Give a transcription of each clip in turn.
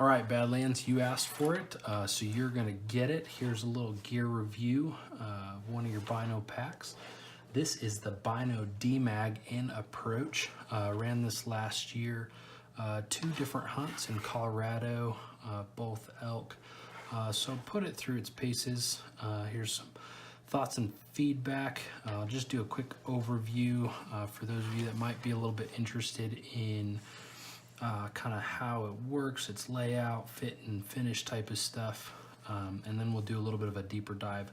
All right, Badlands, you asked for it, so you're gonna get it. Here's a little gear review of one of your Bino packs. This is the Bino D-Mag in Approach. Ran this last year, 2 different hunts in Colorado, both elk. So put it through its paces. Here's some thoughts and feedback. I'll just do a quick overview for those of you that might be a little bit interested in kind of how it works, its layout, fit and finish type of stuff, and then we'll do a little bit of a deeper dive.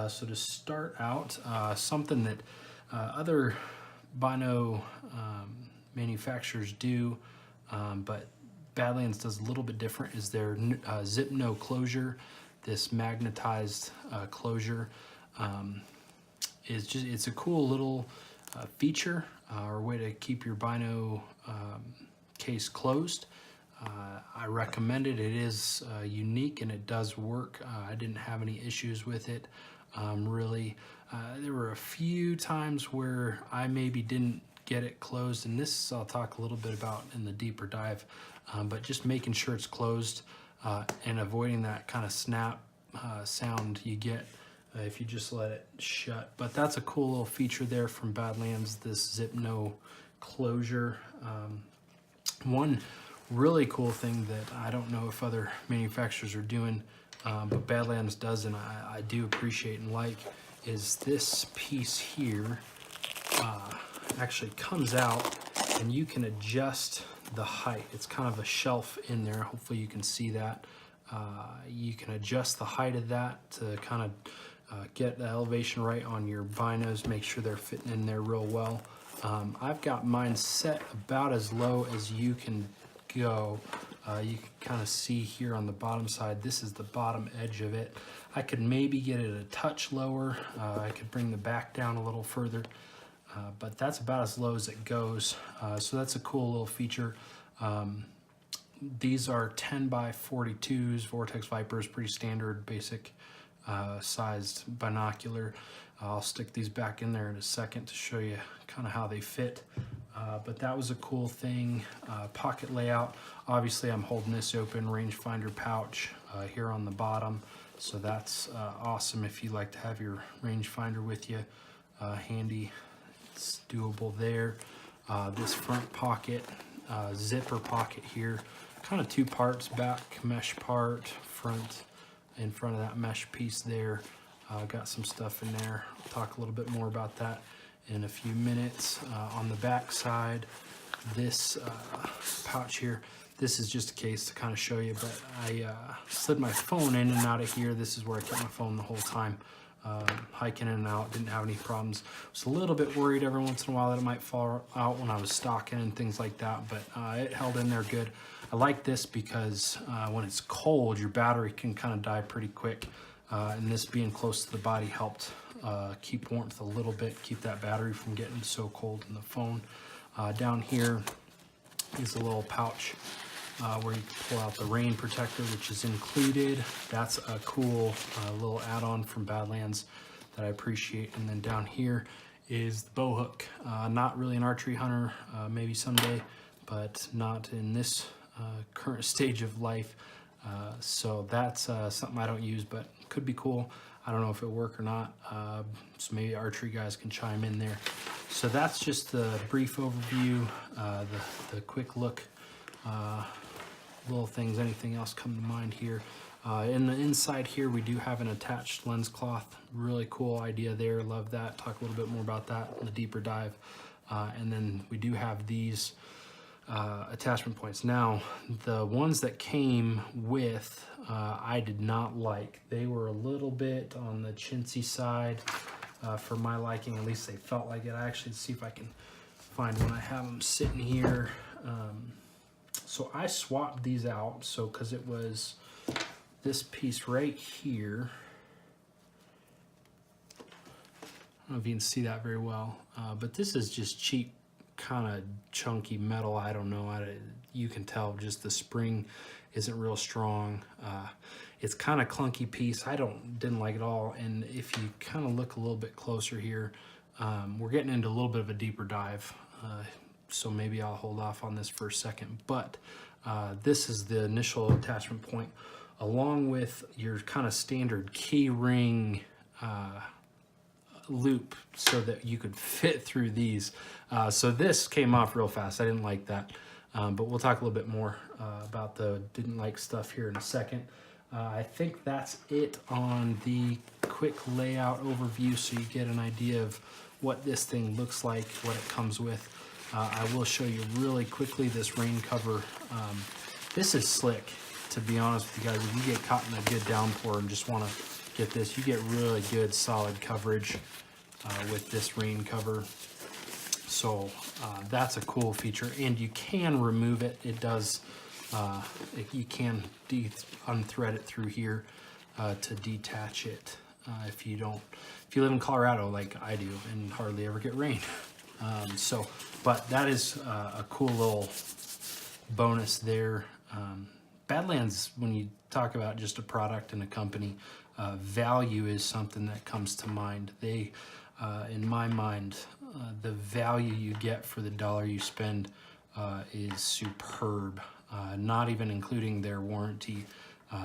So to start out, something that other Bino manufacturers do, but Badlands does a little bit different, is their zip no closure. This magnetized closure is just, it's a cool little feature or way to keep your Bino case closed. I recommend it. It is unique and it does work. I didn't have any issues with it. Really, there were a few times where I maybe didn't get it closed, and this I'll talk a little bit about in the deeper dive, but just making sure it's closed and avoiding that kind of snap sound you get if you just let it shut. But that's a cool little feature there from Badlands, this zip no closure. One really cool thing that I don't know if other manufacturers are doing, but Badlands does, and I do appreciate and like, is this piece here actually comes out and you can adjust the height. It's kind of a shelf in there. Hopefully you can see that. You can adjust the height of that to kind of get the elevation right on your binos, make sure they're fitting in there real well. I've got mine set about as low as you can go. You can kind of see here on the bottom side, this is the bottom edge of it. I could maybe get it a touch lower. I could bring the back down a little further, but that's about as low as it goes. So that's a cool little feature. These are 10 by 42s, Vortex Vipers, pretty standard, basic sized binocular. I'll stick these back in there in a second to show you kind of how they fit. But that was a cool thing. Pocket layout. Obviously I'm holding this open, rangefinder pouch here on the bottom. So that's awesome if you like to have your rangefinder with you handy. It's doable there. This front pocket, zipper pocket here, kind of 2 parts, back mesh part, front, in front of that mesh piece there. Got some stuff in there. I'll talk a little bit more about that in a few minutes. On the back side, this pouch here, this is just a case to kind of show you, but I slid my phone in and out of here. This is where I kept my phone the whole time, hiking in and out, didn't have any problems. Was a little bit worried every once in a while that it might fall out when I was stalking and things like that, but it held in there good. I like this because when it's cold, your battery can kind of die pretty quick. And this being close to the body helped keep warmth a little bit, keep that battery from getting so cold in the phone. Down here is a little pouch where you can pull out the rain protector, which is included. That's a cool little add-on from Badlands that I appreciate. And then down here is the bow hook. Not really an archery hunter, maybe someday, but not in this current stage of life. So that's something I don't use, but could be cool. I don't know if it'll work or not. So maybe archery guys can chime in there. So that's just the brief overview, the quick look, little things. Anything else come to mind here? In the inside here, we do have an attached lens cloth. Really cool idea there. Love that. Talk a little bit more about that in the deeper dive. And then we do have these attachment points. Now, the ones that came with, I did not like. They were a little bit on the chintzy side for my liking. At least they felt like it. I actually see if I can find one. I have them sitting here. So I swapped these out. So because it was this piece right here. I don't know if you can see that very well, but this is just cheap, kind of chunky metal. I don't know. You can tell just the spring isn't real strong. It's kind of clunky piece. I didn't like it all. And if you kind of look a little bit closer here, we're getting into a little bit of a deeper dive. So maybe I'll hold off on this for a second. But This is the initial attachment point, along with your kind of standard key ring loop so that you could fit through these. So this came off real fast. I didn't like that. But we'll talk a little bit more about the didn't like stuff here in a second. I think that's it on the quick layout overview, so you get an idea of what this thing looks like, what it comes with. I will show you really quickly this rain cover. This is slick, to be honest with you guys. If you get caught in a good downpour and just want to get this, you get really good solid coverage with this rain cover. So that's a cool feature, and you can remove it. It does, you can unthread it through here to detach it if you live in Colorado like I do and hardly ever get rain. But that is a cool little bonus there. Badlands, when you talk about just a product and a company, value is something that comes to mind. They, in my mind, the value you get for the dollar you spend is superb, not even including their warranty.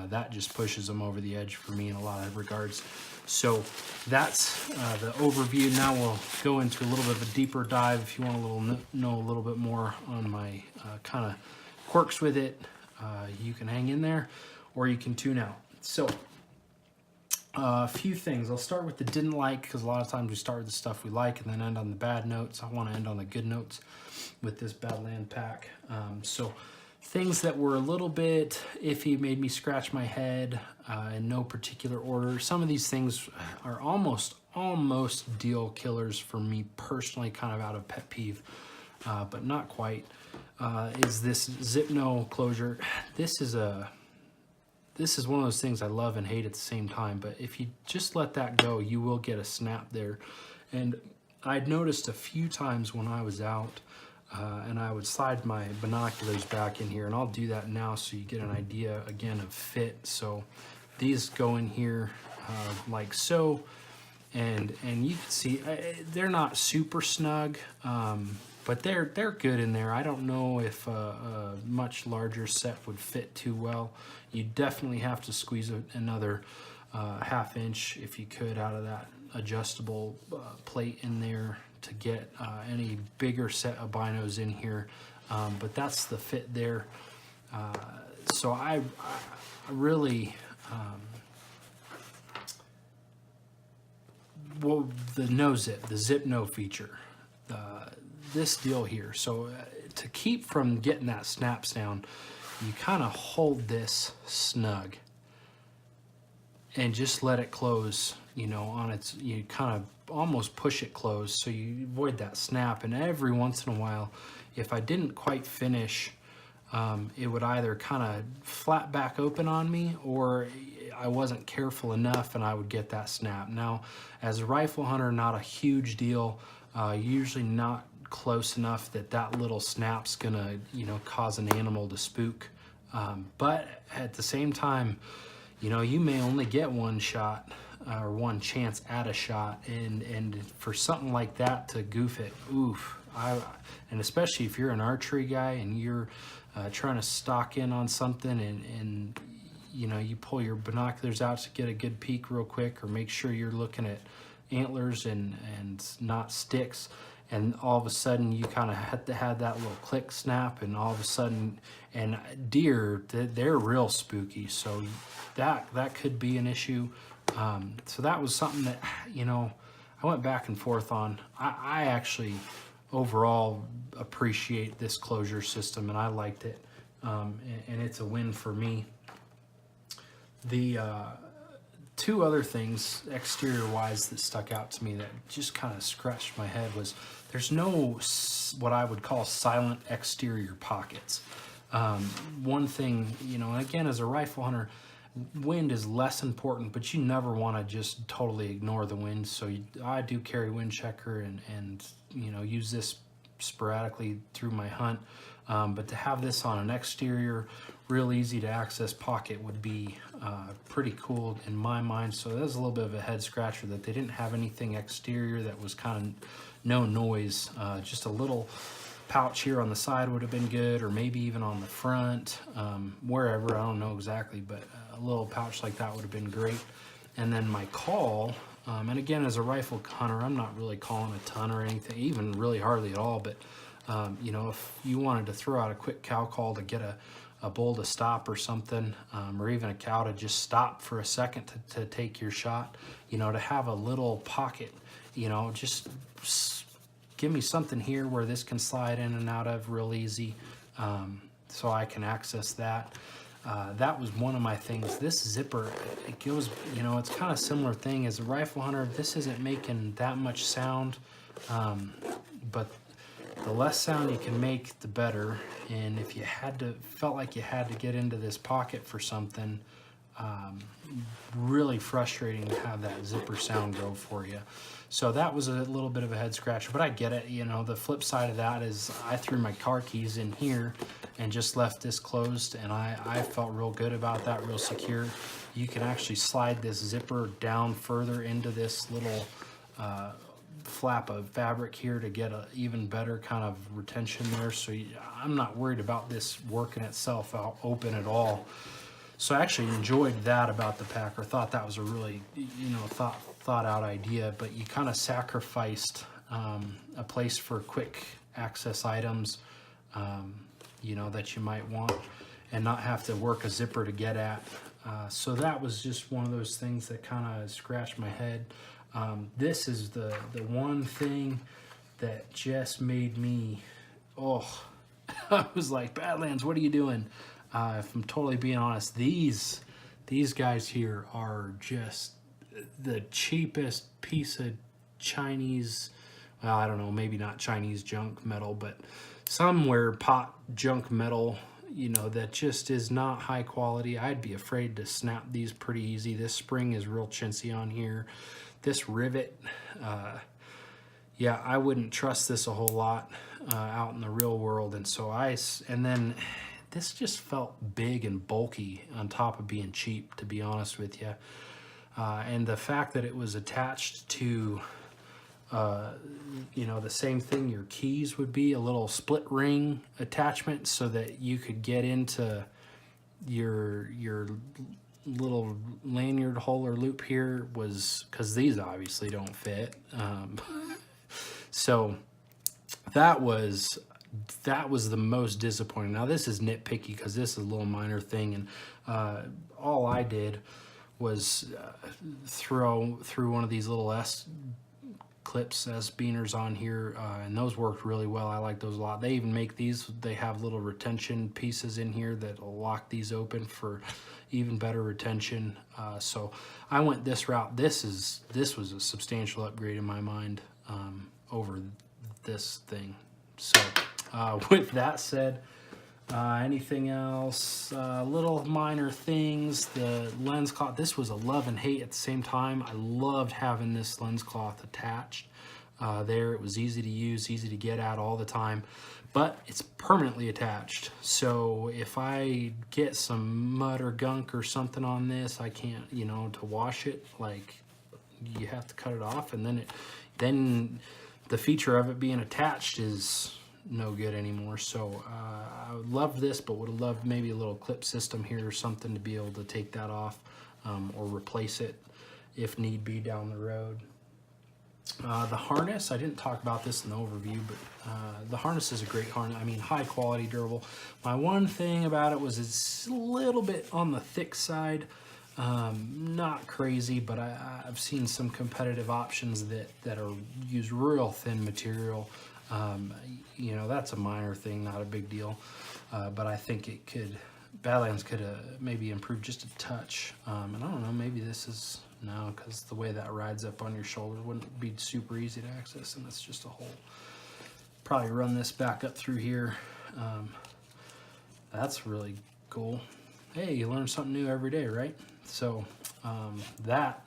That just pushes them over the edge for me in a lot of regards. So that's the overview. Now we'll go into a little bit of a deeper dive. If you want to know a little bit more on my kind of quirks with it, you can hang in there or you can tune out. So a few things. I'll start with the didn't like, because a lot of times we start with the stuff we like and then end on the bad notes. I want to end on the good notes with this Badland pack. So things that were a little bit iffy, made me scratch my head in no particular order. Some of these things are almost deal killers for me personally, kind of out of pet peeve, but not quite. Is this Zipno closure. This is one of those things I love and hate at the same time, but if you just let that go, you will get a snap there. And I'd noticed a few times when I was out, and I would slide my binoculars back in here, and I'll do that now so you get an idea again of fit. So these go in here like so, and you can see they're not super snug, but they're good in there. I don't know if a much larger set would fit too well. You definitely have to squeeze another ½ inch if you could out of that adjustable plate in there to get any bigger set of binos in here, but that's the fit there. So I really, well, the no zip, the zip no feature, this deal here. So to keep from getting that snaps down, you kind of hold this snug and just let it close, you know, on its, you kind of almost push it closed so you avoid that snap. And every once in a while, if I didn't quite finish, it would either kind of flat back open on me, or I wasn't careful enough and I would get that snap. Now, as a rifle hunter, not a huge deal, usually not close enough that that little snap's gonna, you know, cause an animal to spook. But at the same time, you know, you may only get one shot or one chance at a shot, and for something like that to goof it, oof. And especially if you're an archery guy and you're trying to stock in on something, and you know, you pull your binoculars out to get a good peek real quick, or make sure you're looking at antlers and not sticks, and all of a sudden you kind of had to have that little click snap, and all of a sudden, and deer, they're real spooky, so that could be an issue. So that was something that, you know, I went back and forth on. I actually overall appreciate this closure system, and I liked it, and it's a win for me. The two other things exterior wise that stuck out to me that just kind of scratched my head was there's no what I would call silent exterior pockets. One thing, you know, again, as a rifle hunter, wind is less important, but you never want to just totally ignore the wind. So I do carry wind checker and you know, use this sporadically through my hunt. But to have this on an exterior, real easy to access pocket would be pretty cool in my mind. So that was a little bit of a head scratcher that they didn't have anything exterior that was kind of no noise, just a little pouch here on the side would have been good, or maybe even on the front, wherever, I don't know exactly, but a little pouch like that would have been great. And then my call, and again, as a rifle hunter, I'm not really calling a ton or anything, even really hardly at all, but you know, if you wanted to throw out a quick cow call to get a bull to stop or something, or even a cow to just stop for a second to take your shot, you know, to have a little pocket, you know, just give me something here where this can slide in and out of real easy, so I can access that. That was one of my things. This zipper, it goes, you know, it's kind of similar thing as a rifle hunter. This isn't making that much sound, but the less sound you can make, the better. And if you felt like you had to get into this pocket for something, really frustrating to have that zipper sound go for you. So that was a little bit of a head scratcher, but I get it. You know, the flip side of that is I threw my car keys in here and just left this closed, and I felt real good about that, real secure. You can actually slide this zipper down further into this little flap of fabric here to get a even better kind of retention there. So I'm not worried about this working itself out open at all. So I actually enjoyed that about the pack, or thought that was a really, you know, thought out idea. But you kind of sacrificed a place for quick access items, you know, that you might want, and not have to work a zipper to get at. So that was just one of those things that kind of scratched my head. This is the one thing that just made me, oh, I was like, Badlands, what are you doing? If I'm totally being honest, these guys here are just the cheapest piece of Chinese, well, I don't know, maybe not Chinese junk metal, but somewhere pot junk metal, you know, that just is not high quality. I'd be afraid to snap these pretty easy. This spring is real chintzy on here. This rivet, yeah, I wouldn't trust this a whole lot out in the real world. And so and then this just felt big and bulky on top of being cheap, to be honest with you. And the fact that it was attached to, you know, the same thing your keys would be, a little split ring attachment so that you could get into your little lanyard hole or loop here, was because these obviously don't fit. So that was the most disappointing. Now this is nitpicky because this is a little minor thing, and all I did was throw through one of these little clips as beaners on here, and those worked really well. I like those a lot. They even make these, they have little retention pieces in here that'll lock these open for even better retention. So I went this route. This was a substantial upgrade in my mind over this thing. So with that said, anything else? Little minor things. The lens cloth. This was a love and hate at the same time. I loved having this lens cloth attached there. It was easy to use, easy to get at all the time, but it's permanently attached. So if I get some mud or gunk or something on this, I can't, you know, to wash it, like, you have to cut it off, and then the feature of it being attached is no good anymore. So I would love this, but would have loved maybe a little clip system here or something to be able to take that off, or replace it if need be down the road. The harness, I didn't talk about this in the overview, but the harness is a great harness. I mean, high quality, durable. My one thing about it was it's a little bit on the thick side. Not crazy, but I've seen some competitive options that are use real thin material. You know, that's a minor thing, not a big deal, but I think Badlands could maybe improve just a touch. And I don't know, maybe this is, no, because the way that rides up on your shoulder wouldn't be super easy to access, and it's just a hole. Probably run this back up through here. That's really cool. Hey, you learn something new every day, right? So that's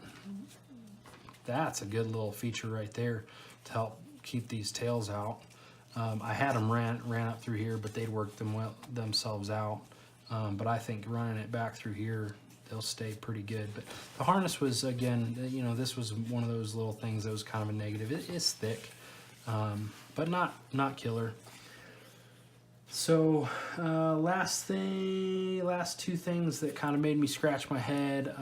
a good little feature right there to help keep these tails out. I had them ran up through here, but they'd work themselves out. But I think running it back through here, they'll stay pretty good. But the harness was, again, you know, this was one of those little things that was kind of a negative. It's thick, but not killer. So last two things that kind of made me scratch my head.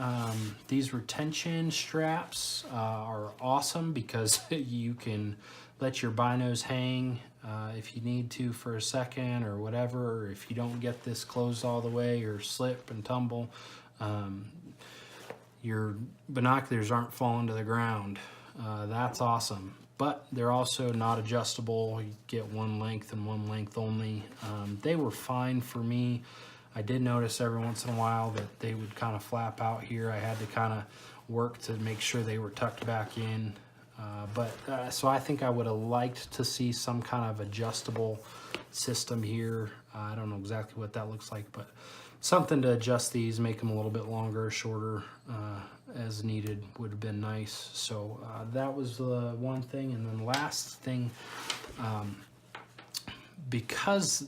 These retention straps are awesome because you can let your binos hang if you need to for a second or whatever, or if you don't get this closed all the way or slip and tumble, your binoculars aren't falling to the ground. That's awesome. But they're also not adjustable. You get one length and one length only. They were fine for me. I did notice every once in a while that they would kind of flap out here. I had to kind of work to make sure they were tucked back in. So I think I would have liked to see some kind of adjustable system here. I don't know exactly what that looks like, but something to adjust these, make them a little bit longer, shorter, as needed would have been nice. So that was one thing. And then last thing, because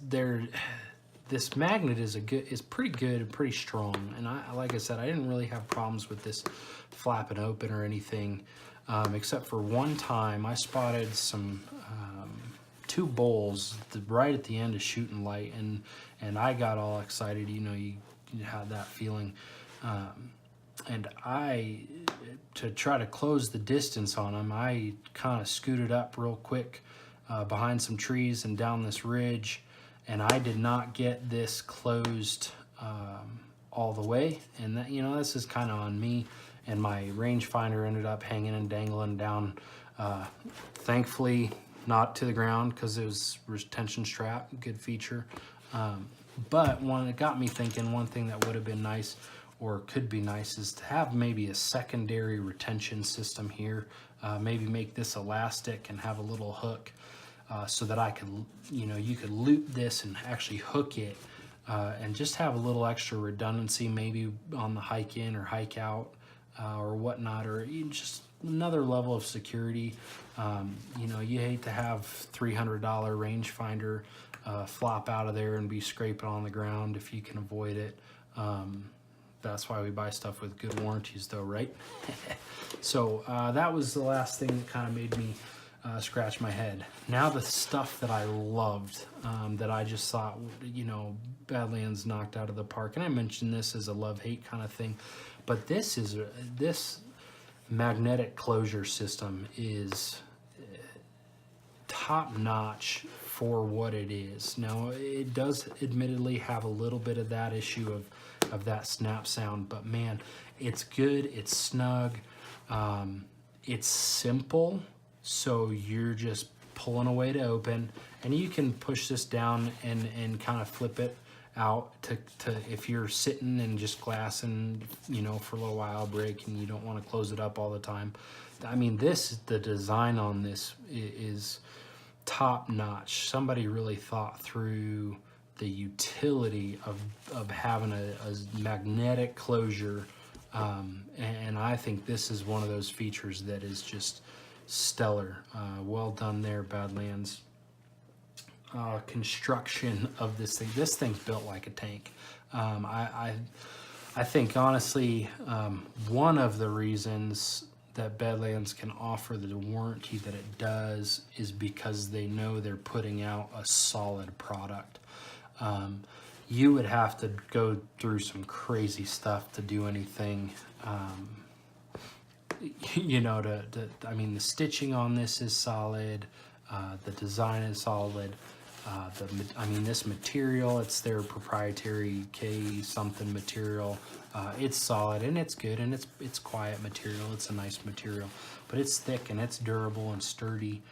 this magnet is pretty good and pretty strong. And like I said, I didn't really have problems with this flapping open or anything, except for one time I spotted some two bowls right at the end of shooting light, and I got all excited. You know, you had that feeling. And to try to close the distance on them, I kind of scooted up real quick behind some trees and down this ridge, and I did not get this closed all the way. And that, you know, this is kind of on me, and my rangefinder ended up hanging and dangling down, thankfully not to the ground because it was retention strap, good feature. But it got me thinking, one thing that would have been nice, or could be nice, is to have maybe a secondary retention system here. Maybe make this elastic and have a little hook so that I could, you could loop this and actually hook it and just have a little extra redundancy, maybe on the hike in or hike out or whatnot, or just another level of security. You hate to have $300 rangefinder flop out of there and be scraping on the ground if you can avoid it. That's why we buy stuff with good warranties though, right? So that was the last thing that kind of made me scratch my head. Now the stuff that I loved, that I just thought, Badlands knocked out of the park. And I mentioned this as a love-hate kind of thing, but this magnetic closure system is top-notch for what it is. Now, it does admittedly have a little bit of that issue of that snap sound, but man, it's good, it's snug, it's simple, so you're just pulling away to open, and you can push this down and kind of flip it out to if you're sitting and just glassing, for a little while break and you don't want to close it up all the time. I mean, the design on this is top notch. Somebody really thought through the utility of having a magnetic closure, and I think this is one of those features that is just stellar. Well done there, Badlands. Construction of this thing's built like a tank. I think honestly, one of the reasons that Badlands can offer the warranty that it does is because they know they're putting out a solid product. You would have to go through some crazy stuff to do anything, I mean, the stitching on this is solid, the design is solid, this material, it's their proprietary K something material, it's solid and it's good, and it's quiet material, it's a nice material, but it's thick and it's durable and sturdy.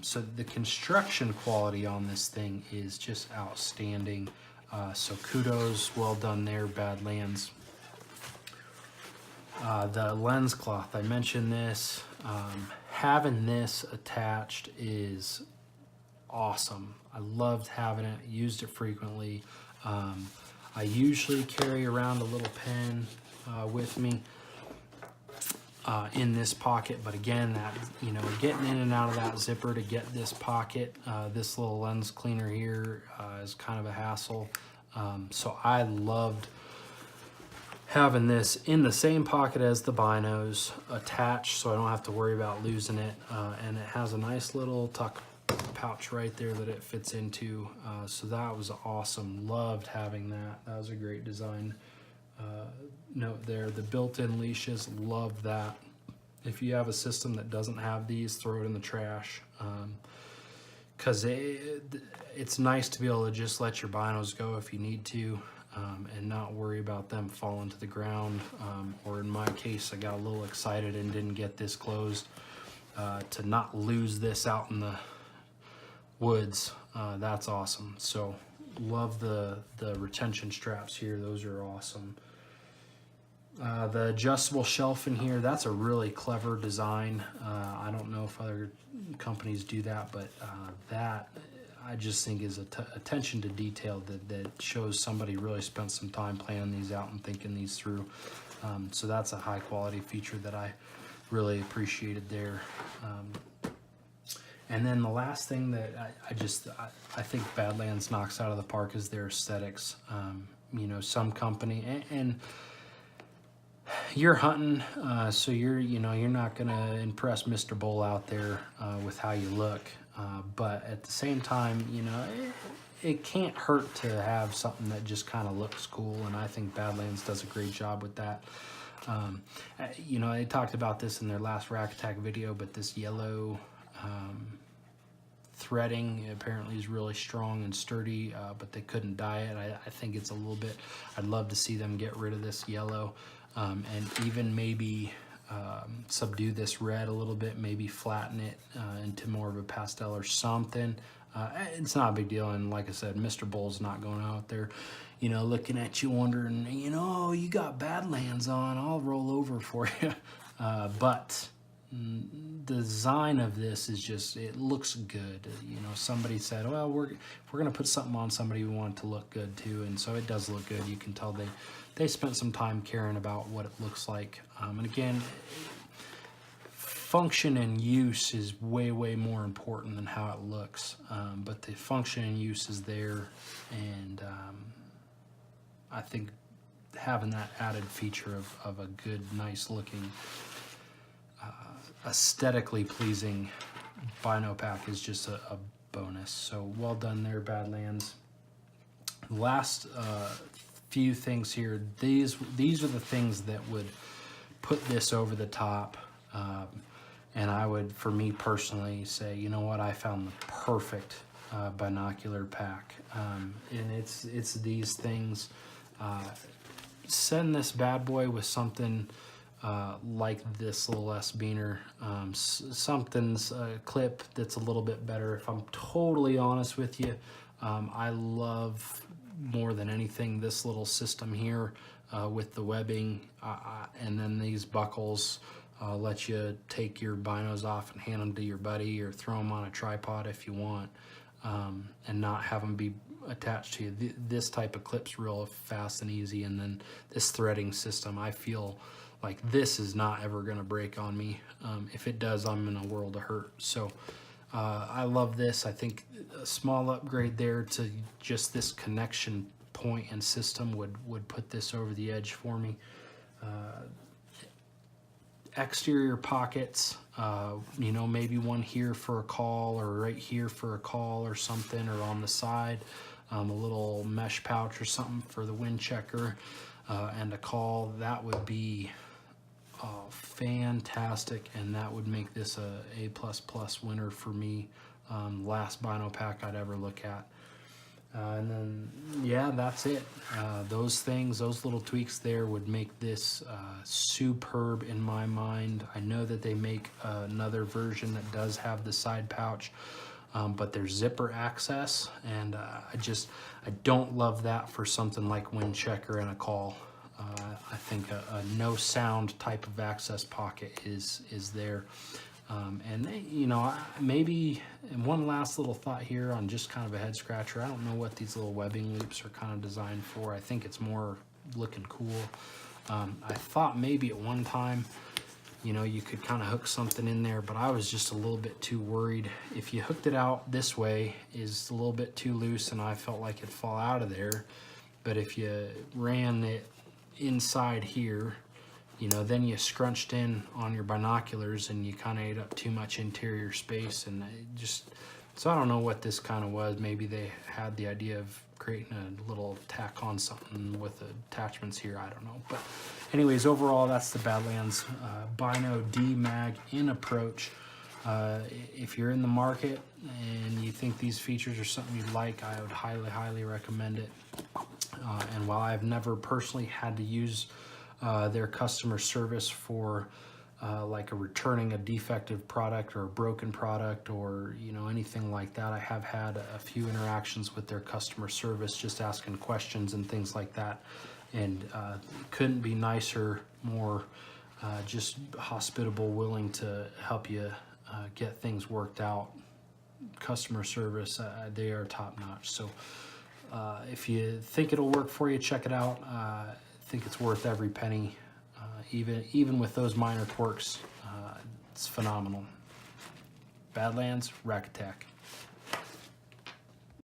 So the construction quality on this thing is just outstanding. So kudos, well done there, Badlands. The lens cloth, I mentioned this. Having this attached is awesome. I loved having it, used it frequently. I usually carry around a little pen with me in this pocket, but again, that getting in and out of that zipper to get this pocket, this little lens cleaner here is kind of a hassle. So I loved having this in the same pocket as the binos attached, so I don't have to worry about losing it. And it has a nice little tuck pouch right there that it fits into. So that was awesome. Loved having that. That was a great design note there. The built-in leashes, love that. If you have a system that doesn't have these, throw it in the trash. Because it's nice to be able to just let your binos go if you need to, and not worry about them falling to the ground. Or in my case, I got a little excited and didn't get this closed. To not lose this out in the woods, that's awesome. So love the retention straps here. Those are awesome. The adjustable shelf in here, that's a really clever design. I don't know if other companies do that, but that I just think is attention to detail that shows somebody really spent some time planning these out and thinking these through. So that's a high quality feature that I really appreciated there. And then the last thing that I think Badlands knocks out of the park is their aesthetics. You know, some company and you're hunting, so you're not gonna impress Mr. Bull out there with how you look, but at the same time, you know, it can't hurt to have something that just kind of looks cool, and I think Badlands does a great job with that. You know, they talked about this in their last Rack Attack video, but this yellow threading apparently is really strong and sturdy, but they couldn't dye it. I think it's a little bit, I'd love to see them get rid of this yellow. And even maybe subdue this red a little bit, maybe flatten it into more of a pastel or something. It's not a big deal, and like I said, Mr. Bull's not going out there, you know, looking at you wondering, you know, you got Badlands on, I'll roll over for you. But the design of this is just, it looks good. You know, somebody said, well, if we're gonna put something on somebody, we want it to look good too, and so it does look good. You can tell they spent some time caring about what it looks like. And again, function and use is way more important than how it looks. But the function and use is there, and I think having that added feature of a good, nice looking, aesthetically pleasing Bino pack is just a bonus. So well done there, Badlands. Last few things here. These are the things that would put this over the top, and I would, for me personally, say, you know what, I found the perfect binocular pack, and it's these things. Send this bad boy with something like this little S beaner, something's a clip that's a little bit better. If I'm totally honest with you, I love more than anything this little system here with the webbing, and then these buckles let you take your binos off and hand them to your buddy, or throw them on a tripod if you want, and not have them be attached to you. This type of clip's real fast and easy, and then this threading system, I feel like this is not ever going to break on me. If it does, I'm in a world of hurt. So I love this. I think a small upgrade there to just this connection point and system would put this over the edge for me. Exterior pockets, you know, maybe one here for a call, or right here for a call or something, or on the side, a little mesh pouch or something for the wind checker, and a call. That would be fantastic, and that would make this a A++ winner for me. Last Bino pack I'd ever look at. And then, yeah, that's it. Those things, those little tweaks there would make this superb in my mind. I know that they make another version that does have the side pouch, but there's zipper access, and I don't love that for something like wind checker and a call. I think a no sound type of access pocket is there. And they, you know, maybe, and one last little thought here on just kind of a head scratcher. I don't know what these little webbing loops are kind of designed for. I think it's more looking cool. I thought maybe at one time, you know, you could kind of hook something in there, but I was just a little bit too worried. If you hooked it out this way, is a little bit too loose, and I felt like it'd fall out of there. But if you ran it inside here, you know, then you scrunched in on your binoculars and you kind of ate up too much interior space, and it just So I don't know what this kind of was. Maybe they had the idea of creating a little tack on something with attachments here. I don't know. But anyways, overall, that's the Badlands Bino D-Mag in approach. If you're in the market and you think these features are something you'd like, I would highly, highly recommend it. And while I've never personally had to use their customer service for like returning a defective product or a broken product or anything like that, I have had a few interactions with their customer service, just asking questions and things like that, and couldn't be nicer, more just hospitable, willing to help you get things worked out. Customer service, they are top notch. So if you think it'll work for you, check it out. I think it's worth every penny. Even with those minor quirks, it's phenomenal. Badlands, Rack Attack.